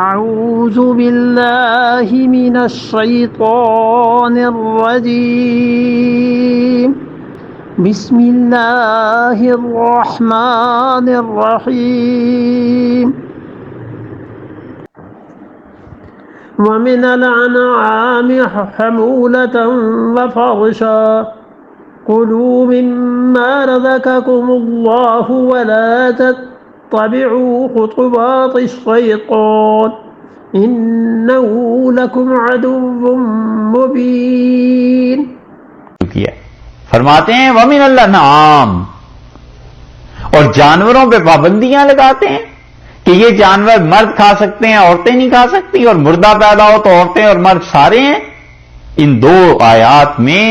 أعوذ بالله من الشيطان الرجيم بسم الله الرحمن الرحيم ومن الأنعام حمولة وفرشا كلوا مما رزقكم الله ولا تتبعوا خطوات الشيطان إنه لكم عدو مبين. فرماتے ہیں وَمِنَ الْأَنْعَامِ، اور جانوروں پہ پابندیاں لگاتے ہیں کہ یہ جانور مرد کھا سکتے ہیں، عورتیں نہیں کھا سکتی، اور مردہ پیدا ہو تو عورتیں اور مرد سارے ہیں. ان دو آیات میں،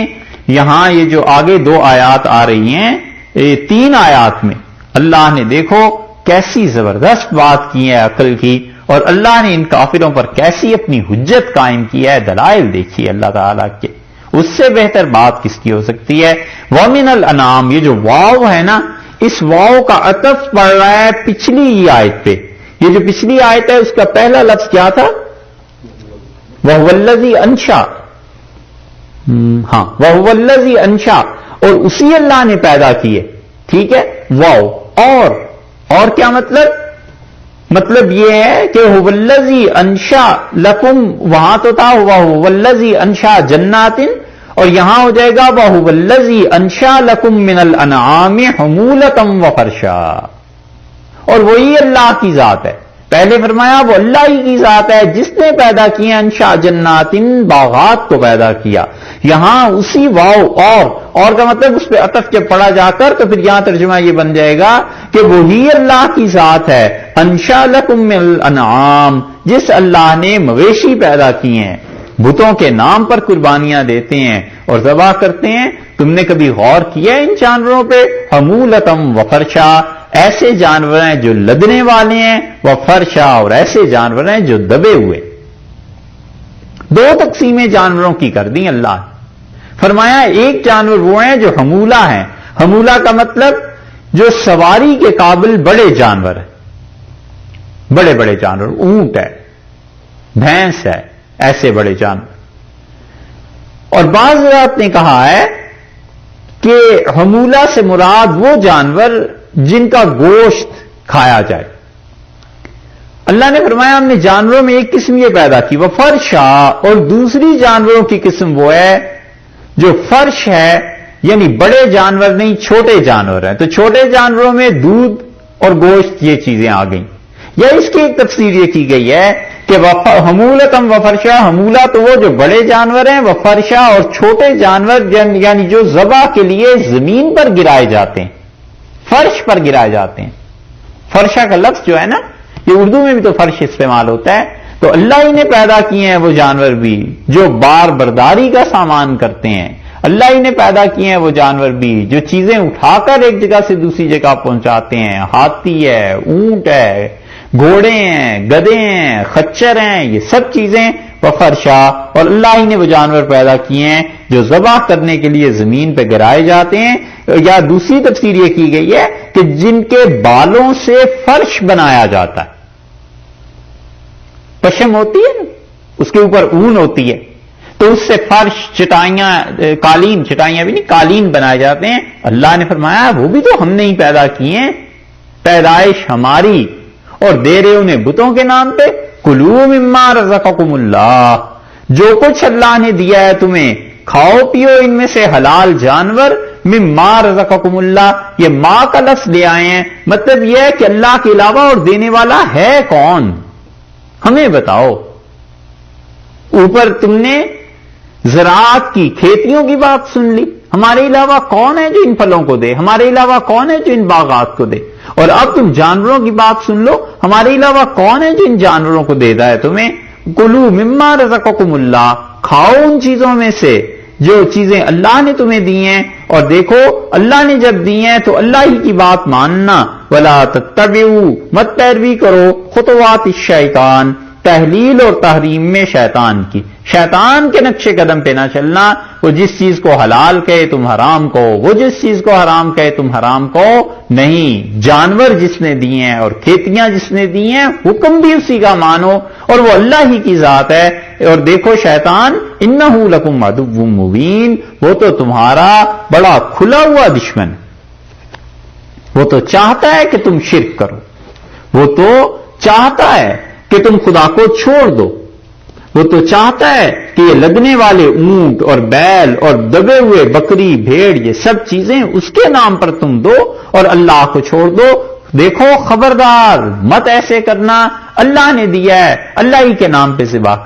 یہاں یہ جو آگے دو آیات آ رہی ہیں، یہ تین آیات میں اللہ نے دیکھو کیسی زبردست بات کی ہے عقل کی، اور اللہ نے ان کافروں پر کیسی اپنی حجت قائم کی ہے، دلائل دیکھی اللہ تعالیٰ کے. اس سے بہتر بات کس کی ہو سکتی ہے؟ وَمِنَ الْأَنْعَامِ، یہ جو واو ہے نا، اس واو کا عطف پڑ رہا ہے پچھلی آیت پہ. یہ جو پچھلی آیت ہے اس کا پہلا لفظ کیا تھا؟ وَهُوَ الَّذِي أَنشَأَ. ہاں، وَهُوَ الَّذِي أَنشَأَ، اور اسی اللہ نے پیدا کیے. ٹھیک ہے، واو. اور کیا مطلب یہ ہے کہ هُوَ الَّذِي أَنشَأَ لَكُمْ، وہاں تو تھا وَهُوَ الَّذِي أَنشَأَ جَنَّاتٍ، اور یہاں ہو جائے گا وَهُوَ الَّذِي أَنشَأَ لَكُمْ مِنَ الْأَنْعَامِ حُمُولَةً وَفَرْشًا. اور وہی اللہ کی ذات ہے. پہلے فرمایا وہ اللہ ہی کی ذات ہے جس نے پیدا کیا انشاء جناتن، باغات کو پیدا کیا. یہاں اسی واو اور کا مطلب اس پہ عطف جب پڑا جا کر تو پھر یہاں ترجمہ یہ بن جائے گا کہ وہی اللہ کی ذات ہے انشاء لکم من الانعام، جس اللہ نے مویشی پیدا کیے ہیں، بتوں کے نام پر قربانیاں دیتے ہیں اور ذبح کرتے ہیں. تم نے کبھی غور کیا ان جانوروں پہ؟ حمولتم وفرشا، ایسے جانور ہیں جو لدنے والے ہیں، وفرشا، اور ایسے جانور ہیں جو دبے ہوئے. دو تقسیمیں جانوروں کی کر دی اللہ نے. فرمایا ایک جانور وہ ہیں جو حمولہ ہیں. حمولہ کا مطلب جو سواری کے قابل بڑے جانور ہیں، بڑے بڑے جانور، اونٹ ہے، بھینس ہے، ایسے بڑے جانور. اور بعض حضرات نے کہا ہے کہ حمولہ سے مراد وہ جانور جن کا گوشت کھایا جائے. اللہ نے فرمایا ہم نے جانوروں میں ایک قسم یہ پیدا کی وہ فرشا، اور دوسری جانوروں کی قسم وہ ہے جو فرش ہے، یعنی بڑے جانور نہیں، چھوٹے جانور ہیں. تو چھوٹے جانوروں میں دودھ اور گوشت یہ چیزیں آ گئیں. یا اس کی ایک تفسیر یہ کی گئی ہے کہ حمولتم وفرشا، حمولہ تو وہ جو بڑے جانور ہیں، وفرشا، اور چھوٹے جانور یعنی جو ذبح کے لیے زمین پر گرائے جاتے ہیں، فرش پر گرائے جاتے ہیں. فرشا کا لفظ جو ہے نا، یہ اردو میں بھی تو فرش استعمال ہوتا ہے. تو اللہ ہی نے پیدا کیے ہیں وہ جانور بھی جو بار برداری کا سامان کرتے ہیں. اللہ ہی نے پیدا کیے ہیں وہ جانور بھی جو چیزیں اٹھا کر ایک جگہ سے دوسری جگہ پہنچاتے ہیں. ہاتھی ہے، اونٹ ہے، گھوڑے ہیں، گدے ہیں، خچر ہیں، یہ سب چیزیں وفرشا. اور اللہ ہی نے وہ جانور پیدا کیے ہیں جو ذبح کرنے کے لیے زمین پہ گرائے جاتے ہیں. یا دوسری تفسیر یہ کی گئی ہے کہ جن کے بالوں سے فرش بنایا جاتا ہے. پشم ہوتی ہے نا، اس کے اوپر اون ہوتی ہے، تو اس سے فرش، چٹائیاں، چٹائیاں بھی نہیں، قالین بنائے جاتے ہیں. اللہ نے فرمایا وہ بھی تو ہم نے ہی پیدا کیے ہیں، پیدائش ہماری، اور دے رہے انہیں بتوں کے نام پہ. کلوا مما رزقکم اللہ، جو کچھ اللہ نے دیا ہے تمہیں کھاؤ پیو ان میں سے حلال جانور. مما رزقکم اللہ، یہ ماں کا لفظ لے آئے ہیں، مطلب یہ ہے کہ اللہ کے علاوہ اور دینے والا ہے کون، ہمیں بتاؤ. اوپر تم نے زراعت کی، کھیتیوں کی بات سن لی، ہمارے علاوہ کون ہے جو ان پھلوں کو دے، ہمارے علاوہ کون ہے جو ان باغات کو دے. اور اب تم جانوروں کی بات سن لو، ہمارے علاوہ کون ہے جو ان جانوروں کو دیتا ہے تمہیں. کلوا مما رزقکم اللہ، کھاؤ ان چیزوں میں سے جو چیزیں اللہ نے تمہیں دی ہیں. اور دیکھو اللہ نے جب دی ہیں تو اللہ ہی کی بات ماننا. ولا تتبعوا، مت پیروی کرو خطوات الشیطان، تحلیل اور تحریم میں شیطان کی، شیطان کے نقش قدم پہ نہ چلنا، وہ جس چیز کو حلال کہے تم حرام کہو، وہ جس چیز کو حرام کہے تم حرام کہو نہیں، جانور جس نے دیے ہیں اور کھیتیاں جس نے دی ہیں حکم بھی اسی کا مانو، اور وہ اللہ ہی کی ذات ہے۔ اور دیکھو شیطان انہ لکم عدو مبین، وہ تو تمہارا بڑا کھلا ہوا دشمن، وہ تو چاہتا ہے کہ تم شرک کرو، وہ تو چاہتا ہے کہ تم خدا کو چھوڑ دو، وہ تو چاہتا ہے کہ یہ لگنے والے اونٹ اور بیل اور دبے ہوئے بکری بھیڑ یہ سب چیزیں اس کے نام پر تم دو اور اللہ کو چھوڑ دو۔ دیکھو خبردار مت ایسے کرنا، اللہ نے دیا ہے، اللہ ہی کے نام پہ ذبح